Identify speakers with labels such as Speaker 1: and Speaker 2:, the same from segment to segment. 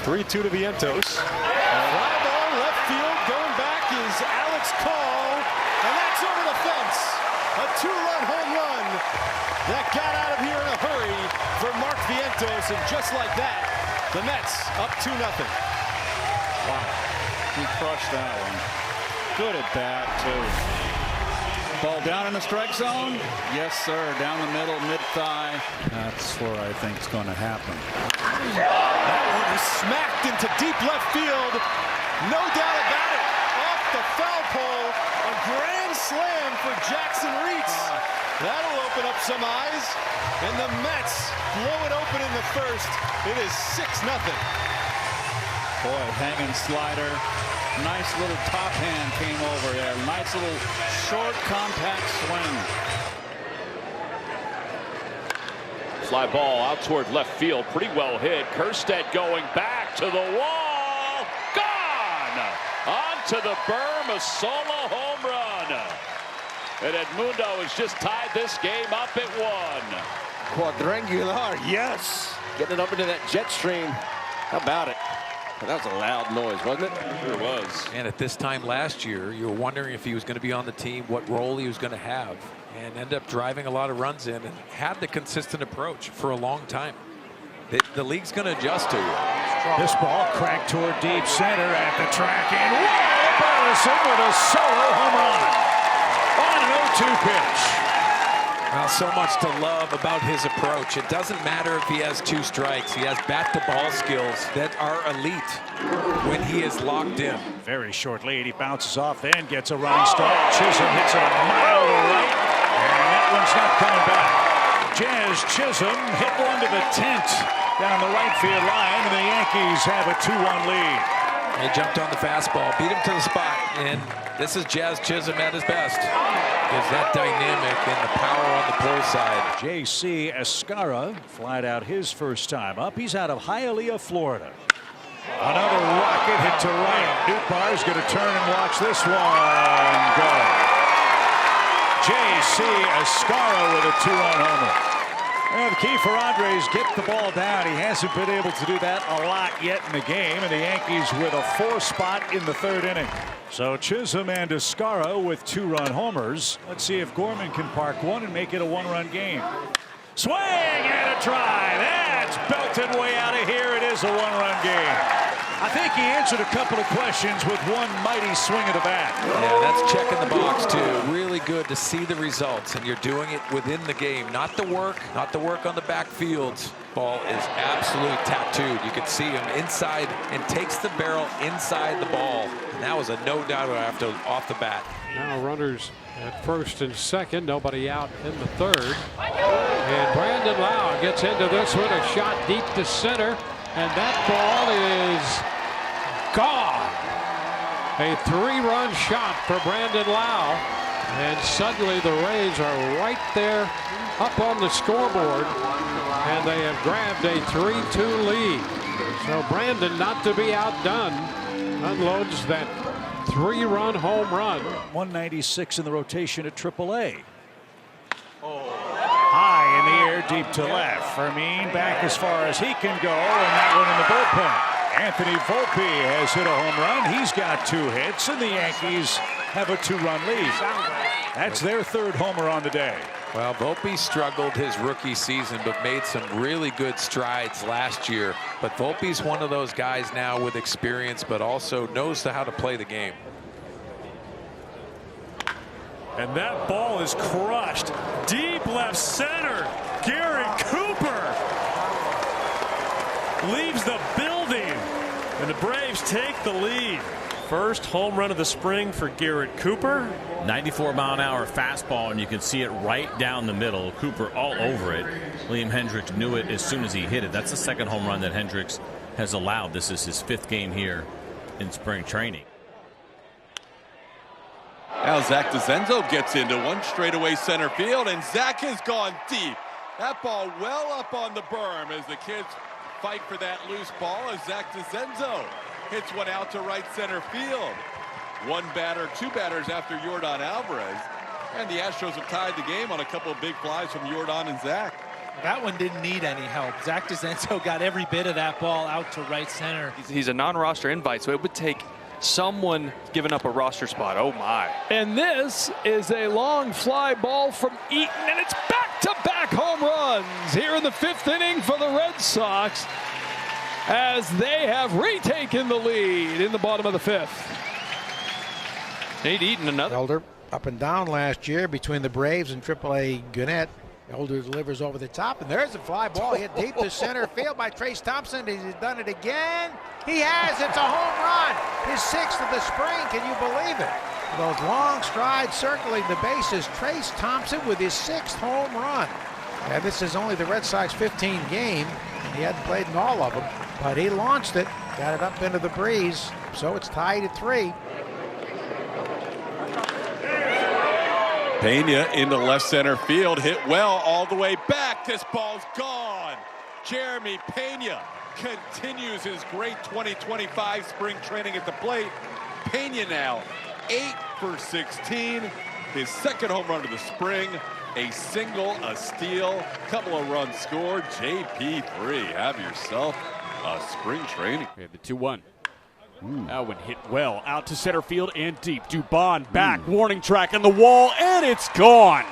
Speaker 1: 3-2 to Vientos. Fly ball left field. Going back is Alex Call. And that's over the fence. A 2-run home run that got out of here in a hurry for Mark Vientos. And just like that, the Mets up 2-0.
Speaker 2: Wow. He crushed that one. Good at bat, too. Ball down in the strike zone. Yes, sir. Down the middle, mid-thigh. That's where I think it's going to happen.
Speaker 1: That one was smacked into deep left field. No doubt about it. Off the foul pole. A grand slam for Jackson Reitz. That'll open up some eyes. And the Mets blow it open in the first. It is 6-0.
Speaker 2: Boy, hanging slider. Nice little top hand came over there. Nice little short compact swing.
Speaker 3: Fly ball out toward left field. Pretty well hit. Kerstedt going back to the wall. Gone! Onto the berm. A solo home run. And Edmundo has just tied this game up at 1.
Speaker 4: Quadrangular, yes. Getting it up into that jet stream. How about it? That was a loud noise, wasn't it?
Speaker 3: Sure was.
Speaker 5: And at this time last year, you were wondering if he was going to be on the team, what role he was going to have, and ended up driving a lot of runs in and had the consistent approach for a long time. The league's going to adjust to you.
Speaker 6: This ball cracked toward deep center at the track, and whoa, Burleson with a solo home run on an 0-2 pitch.
Speaker 5: Well, so much to love about his approach. It doesn't matter if he has 2 strikes. He has bat-to-ball skills that are elite when he is locked in.
Speaker 6: Very short lead. He bounces off, then gets a running start. Chisholm hits it a mile to right, and that one's not coming back. Jazz Chisholm hit one to the tent down the right field line, and the Yankees have a 2-1 lead.
Speaker 5: He jumped on the fastball, beat him to the spot, and this is Jazz Chisholm at his best. Gives that dynamic and the power on the pull side.
Speaker 6: J.C. Escara flied out his first time up. He's out of Hialeah, Florida. Another rocket hit to right. Nootbaar's going to turn and watch this one go. J.C. Escara with a 2-run homer. Well, the key for Andre is get the ball down. He hasn't been able to do that a lot yet in the game, and the Yankees with a 4 spot in the 3rd inning. So Chisholm and Escara with 2-run homers. Let's see if Gorman can park one and make it a 1-run game. Swing and a try. That's belted way out of here. It is a 1-run game. I think he answered a couple of questions with one mighty swing of the bat.
Speaker 5: Yeah, that's checking the box too. Really good to see the results, and you're doing it within the game. Not the work on the backfield. Ball is absolutely tattooed. You can see him inside and takes the barrel inside the ball. And that was a no doubter off the bat.
Speaker 7: Now runners at first and second, nobody out in the 3rd. And Brandon Lowe gets into this one, a shot deep to center, and that ball is gone. A 3-run shot for Brandon Lowe, and suddenly the Rays are right there up on the scoreboard, and they have grabbed a 3-2 lead. So Brandon, not to be outdone, unloads that 3-run home run.
Speaker 6: 196 in the rotation at AAA. High in the air, deep to left. Fermin back as far as he can go, and that one in the bullpen. Anthony Volpe has hit a home run. He's got 2 hits, and the Yankees have a 2-run lead. That's their 3rd homer on the day.
Speaker 5: Well, Volpe struggled his rookie season, but made some really good strides last year. But Volpe's one of those guys now with experience, but also knows how to play the game.
Speaker 8: And that ball is crushed. Deep left center. Garrett Cooper leaves the building. And the Braves take the lead. First home run of the spring for Garrett Cooper.
Speaker 9: 94-mile-an-hour fastball, and you can see it right down the middle. Cooper all over it. Liam Hendricks knew it as soon as he hit it. That's the 2nd home run that Hendricks has allowed. This is his 5th game here in spring training.
Speaker 10: Now Zach DeZenzo gets into one straightaway center field, and Zach has gone deep. That ball well up on the berm as the kids fight for that loose ball as Zach DeZenzo hits one out to right center field. 2 batters after Yordan Alvarez. And the Astros have tied the game on a couple of big flies from Yordan and Zach.
Speaker 11: That one didn't need any help. Zach DeZenzo got every bit of that ball out to right center.
Speaker 12: He's a non-roster invite, so it would take someone giving up a roster spot. Oh, my.
Speaker 13: And this is a long fly ball from Eaton, and it's back-to-back home runs here in the 5th inning for the Red Sox as they have retaken the lead in the bottom of the 5th.
Speaker 12: Nate Eaton, another.
Speaker 14: Elder up and down last year between the Braves and AAA Gwinnett. Elder delivers over the top, and there's a fly ball hit deep to center field by Trace Thompson. He's done it again. He has. It's a home run. His 6th of the spring. Can you believe it? Those long strides circling the bases. Trace Thompson with his 6th home run. And this is only the Red Sox 15 game. He hadn't played in all of them, but he launched it, got it up into the breeze. So it's tied at 3.
Speaker 10: Pena into left center field, hit well all the way back. This ball's gone. Jeremy Pena continues his great 2025 spring training at the plate. Pena now 8 for 16. His 2nd home run of the spring. A single, a steal, couple of runs scored. JP3, have yourself a spring training.
Speaker 15: We have the 2-1. That one hit well out to center field and deep. Dubon back, warning track on the wall, and it's gone.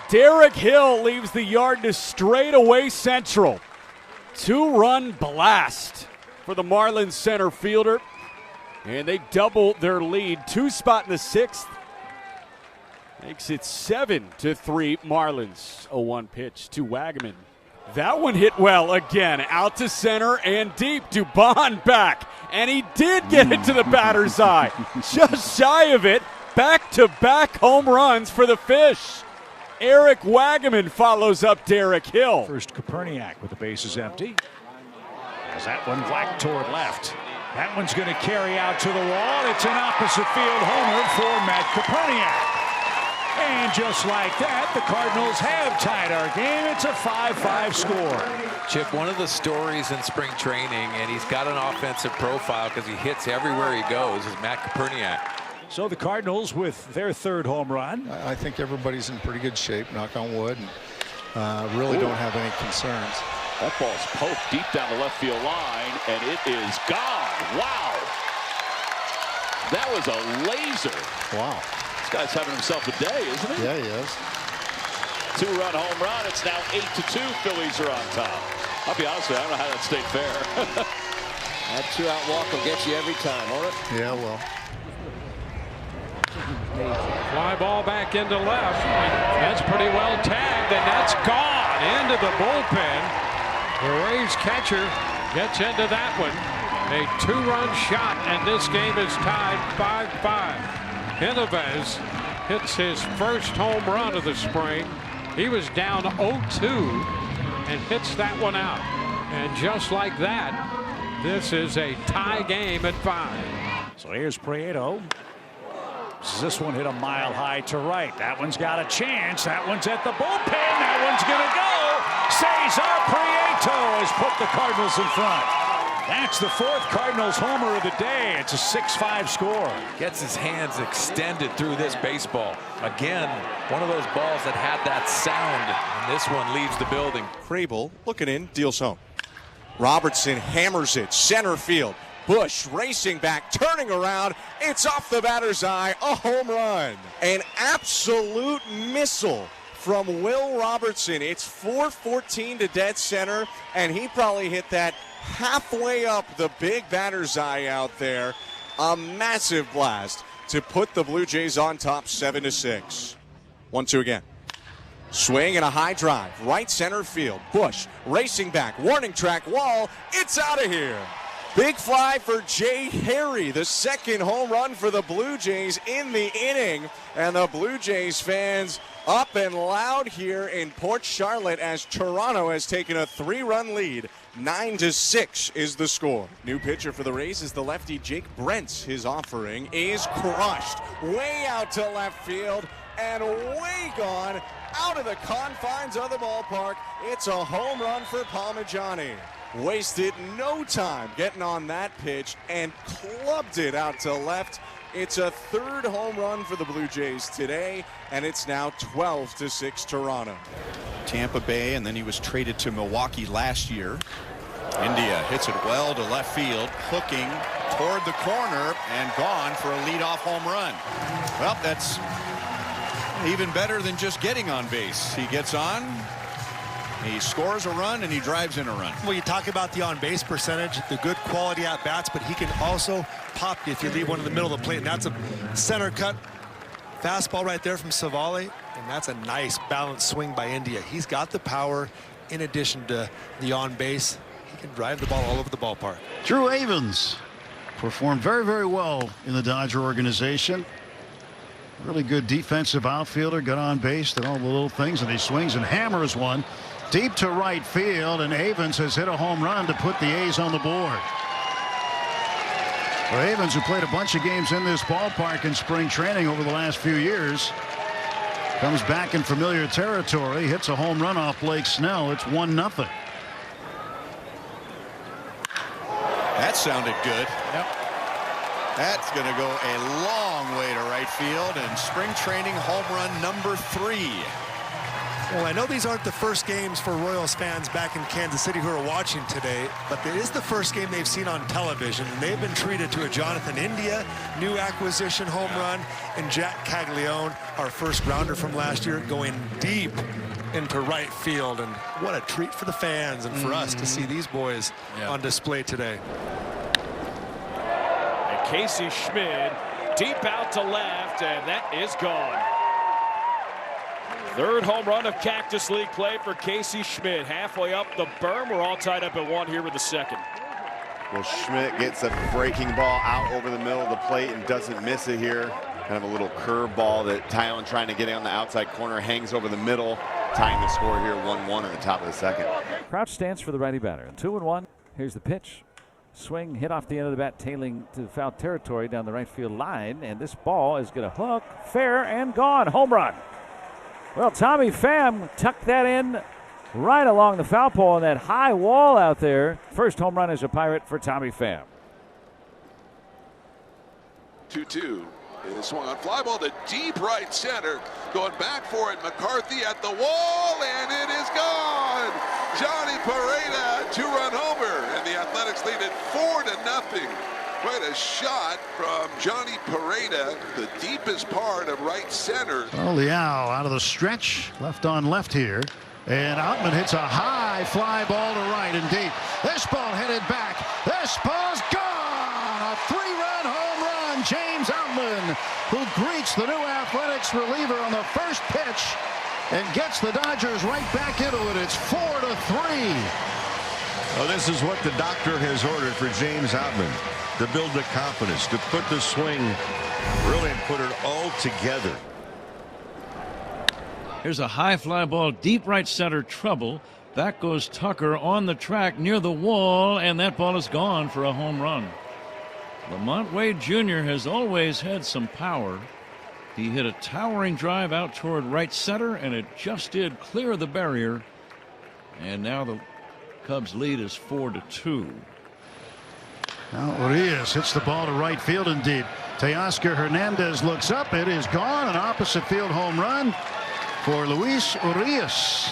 Speaker 15: Derek Hill leaves the yard to straightaway central. 2-run blast for the Marlins center fielder, and they double their lead. 2-spot in the 6th. Makes it 7-3 Marlins. 0-1 pitch to Wagaman. That one hit well again, out to center and deep. Dubon back, and he did get it to the batter's eye. Just shy of it. Back-to-back home runs for the Fish. Eric Wagaman follows up Derek Hill.
Speaker 6: First Koperniak with the bases empty. As that one black toward left. That one's going to carry out to the wall. It's an opposite field homer for Matt Koperniak. And just like that, the Cardinals have tied our game. It's a 5-5 score.
Speaker 5: Chip, one of the stories in spring training, and he's got an offensive profile because he hits everywhere he goes, is Matt Koperniak.
Speaker 6: So the Cardinals with their 3rd home run.
Speaker 16: I think everybody's in pretty good shape, knock on wood, and really don't have any concerns.
Speaker 3: That ball's poked deep down the left field line, and it is gone. Wow. That was a laser.
Speaker 16: Wow.
Speaker 3: This guy's having himself a day, isn't he?
Speaker 16: Yeah, he is.
Speaker 3: 2-run home run. It's now 8-2. Phillies are on top. I'll be honest with you, I don't know how that stayed fair.
Speaker 4: That 2-out walk will get you every time, won't it?
Speaker 16: Yeah, well.
Speaker 7: Fly ball back into left. That's pretty well tagged, and that's gone into the bullpen. The Rays catcher gets into that one. A 2-run shot, and this game is tied 5-5. Hinoves hits his 1st home run of the spring. He was down 0-2 and hits that one out. And just like that, this is a tie game at 5.
Speaker 6: So here's Prieto. This one hit a mile high to right. That one's got a chance. That one's at the bullpen. That one's going to go. Cesar Prieto has put the Cardinals in front. That's the 4th Cardinals homer of the day. It's a 6-5 score.
Speaker 5: Gets his hands extended through this baseball. Again, one of those balls that had that sound, and this one leaves the building.
Speaker 17: Crable looking in, deals home. Robertson hammers it, center field. Bush racing back, turning around. It's off the batter's eye, a home run. An absolute missile from Will Robertson. It's 4-14 to dead center, and he probably hit that halfway up the big batter's eye out there. A massive blast to put the Blue Jays on top 7-6. 1-2 again. Swing and a high drive, right center field. Bush racing back, warning track wall. It's out of here. Big fly for Jay Harry, the 2nd home run for the Blue Jays in the inning. And the Blue Jays fans up and loud here in Port Charlotte as Toronto has taken a 3-run lead. 9-6 is the score. New pitcher for the Rays is the lefty Jake Brentz. His offering is crushed way out to left field and way gone out of the confines of the ballpark. It's a home run for Palmegiani. Wasted no time getting on that pitch and clubbed it out to left. It's a 3rd home run for the Blue Jays today, and it's now 12-6 Toronto. Tampa Bay, and then he was traded to Milwaukee last year. India hits it well to left field, hooking toward the corner and gone for a leadoff home run. Well, that's even better than just getting on base. He gets on, he scores a run, and he drives in a run.
Speaker 18: Well, you talk about the on-base percentage, the good quality at-bats, but he can also pop you if you leave one in the middle of the plate, and that's a center cut fastball right there from Savali, and that's a nice balanced swing by India. He's got the power in addition to the on-base. He can drive the ball all over the ballpark.
Speaker 19: Drew Avens performed very, very well in the Dodger organization. Really good defensive outfielder, got on base, did all the little things, and he swings and hammers one deep to right field, and Avens has hit a home run to put the A's on the board. Well, Avens, who played a bunch of games in this ballpark in spring training over the last few years, comes back in familiar territory, hits a home run off Blake Snell. It's 1-0.
Speaker 17: That sounded good. Yep. That's going to go a long way to right field, and spring training home run number 3.
Speaker 18: Well, I know these aren't the first games for Royals fans back in Kansas City who are watching today, but it is the first game they've seen on television, and they've been treated to a Jonathan India new acquisition home run, and Jack Caglione, our first rounder from last year, going deep into right field. And what a treat for the fans and for us to see these boys on display today.
Speaker 13: And Casey Schmidt deep out to left, and that is gone. Third home run of Cactus League play for Casey Schmidt. Halfway up the berm. We're all tied up at 1 here with the second.
Speaker 20: Well, Schmidt gets a breaking ball out over the middle of the plate and doesn't miss it here. Kind of a little curve ball that Tylen, trying to get on the outside corner, hangs over the middle, tying the score here 1-1 in the top of the second.
Speaker 21: Crouch stance for the righty batter. 2-1. Here's the pitch. Swing, hit off the end of the bat, tailing to foul territory down the right field line. And this ball is going to hook, fair, and gone. Home run. Well, Tommy Pham tucked that in right along the foul pole on that high wall out there. First home run as a Pirate for Tommy Pham.
Speaker 22: 2-2. It is swung on fly ball to deep right center. Going back for it. McCarthy at the wall, and it is gone. Johnny Pareda, 2-run homer, and the Athletics lead it 4-0. Quite a shot from Johnny Pareda, the deepest part of right center.
Speaker 19: Well, Leal out of the stretch, left on left here. And Outman hits a high fly ball to right and deep. This ball headed back. This ball's gone. A 3-run home run. James Outman, who greets the new Athletics reliever on the first pitch and gets the Dodgers right back into it. It's 4-3.
Speaker 23: Well, this is what the doctor has ordered for James Outman, to build the confidence, to put the swing, really put it all together.
Speaker 24: Here's a high fly ball, deep right center, trouble. Back goes Tucker on the track near the wall, and that ball is gone for a home run. Lamont Wade Jr. has always had some power. He hit a towering drive out toward right center, and it just did clear the barrier. And now the Cubs lead is 4-2.
Speaker 19: Now Urias hits the ball to right field and deep. Teoscar Hernandez looks up. It is gone. An opposite field home run for Luis Urias.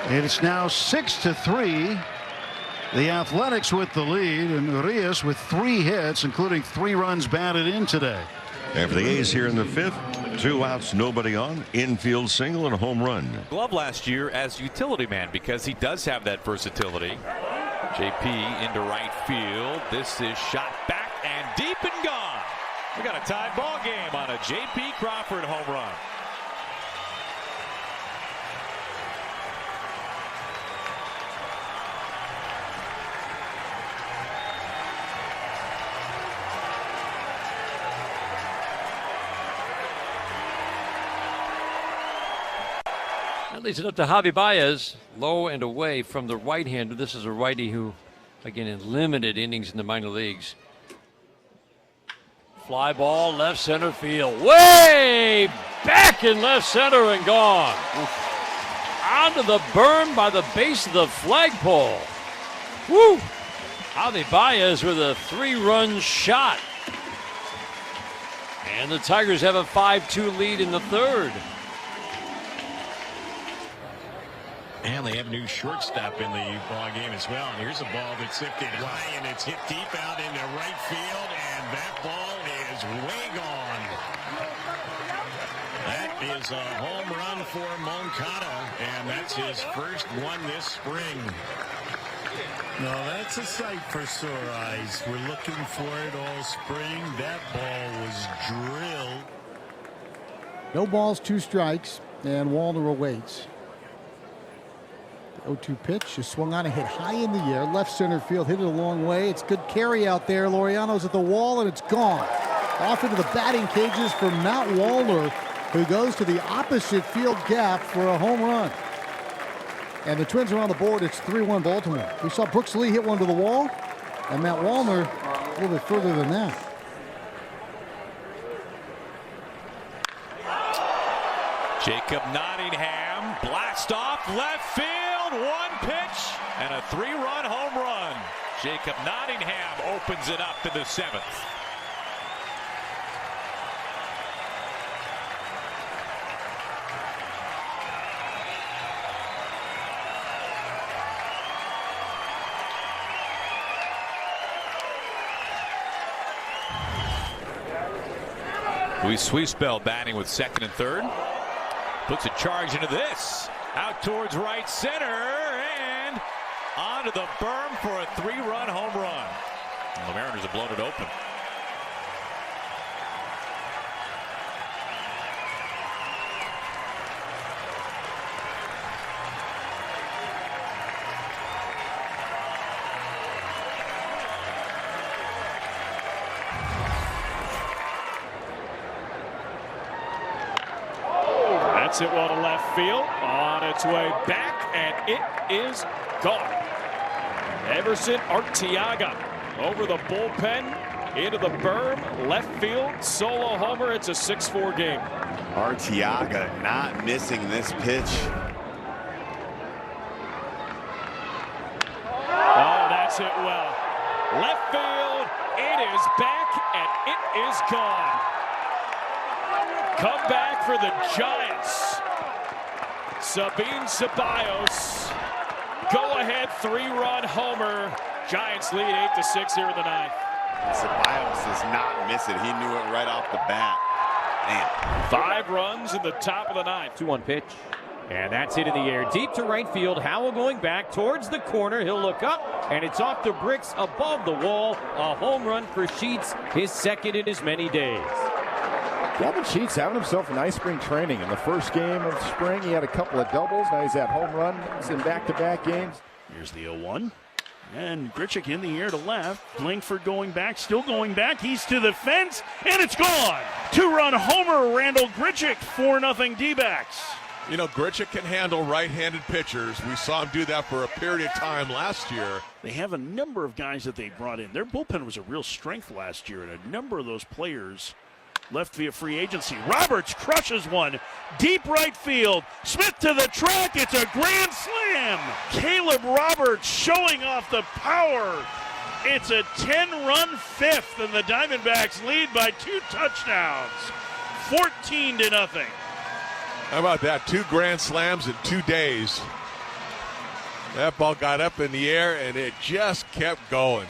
Speaker 19: It's now 6-3. The Athletics with the lead, and Urias with 3 hits, including 3 runs batted in today.
Speaker 23: And for the A's here in the 5th, 2 outs, nobody on, infield single and a home run.
Speaker 25: Glove last year as utility man because he does have that versatility. JP into right field. This is shot back and deep and gone. We got a tied ball game on a JP Crawford home run.
Speaker 7: That leads it up to Javi Baez, low and away from the right-hander. This is a righty who, again, in limited innings in the minor leagues. Fly ball, left center field. Way back in left center and gone. Onto the berm by the base of the flagpole. Woo! Javi Baez with a 3-run shot. And the Tigers have a 5-2 lead in the 3rd.
Speaker 1: And they have a new shortstop in the ball game as well. And here's a ball that's sifted high, and it's hit deep out into right field, and that ball is way gone. That is a home run for Moncada, and that's his first one this spring.
Speaker 19: No, that's a sight for sore eyes. We're looking for it all spring. That ball was drilled.
Speaker 2: No balls, 2 strikes, and Wallner awaits. The 0-2 pitch is swung on and hit high in the air. Left center field, hit it a long way. It's good carry out there. Laureano's at the wall, and it's gone. Off into the batting cages for Matt Wallner, who goes to the opposite field gap for a home run. And the Twins are on the board. It's 3-1 Baltimore. We saw Brooks Lee hit one to the wall, and Matt Wallner a little bit further than that.
Speaker 25: Jacob Nottingham, blast off left field, 1 pitch, and a 3-run home run. Jacob Nottingham opens it up in the 7th. Luis Swiespel batting with 2nd and 3rd. Puts a charge into this. Out towards right center and onto the berm for a 3-run home run. And the Mariners have blown it open.
Speaker 15: That's it well to left field. On its way back, and it is gone. Everson Arteaga over the bullpen, into the berm, left field, solo homer. It's a 6-4 game.
Speaker 20: Arteaga not missing this pitch.
Speaker 15: Oh, that's it well. Left field, it is back, and it is gone. Come back for the Giants. Sabin Ceballos, go-ahead 3-run homer. Giants lead 8-6 here in the 9th.
Speaker 20: Ceballos does not miss it. He knew it right off the bat. Man.
Speaker 15: 5 runs in the top of the 9th.
Speaker 8: 2-1 pitch. And that's hit in the air. Deep to right field. Howell going back towards the corner. He'll look up, and it's off the bricks above the wall. A home run for Sheets, his 2nd in as many days.
Speaker 9: Gavin Sheets having himself a nice spring training. In the first game of spring, he had a couple of doubles. Now he's had home runs in back-to-back games.
Speaker 11: Here's the 0-1. And Grichuk in the air to left. Langford going back, still going back. He's to the fence, and it's gone. 2-run homer, Randall Grichuk, 4-0 D-backs.
Speaker 10: You know, Grichuk can handle right-handed pitchers. We saw him do that for a period of time last year.
Speaker 11: They have a number of guys that they brought in. Their bullpen was a real strength last year, and a number of those players left via free agency. Roberts crushes one. Deep right field. Smith to the track. It's a grand slam. Caleb Roberts showing off the power. It's a 10-run 5th, and the Diamondbacks lead by 2 touchdowns. 14-0.
Speaker 10: How about that? 2 grand slams in 2 days. That ball got up in the air, and it just kept going.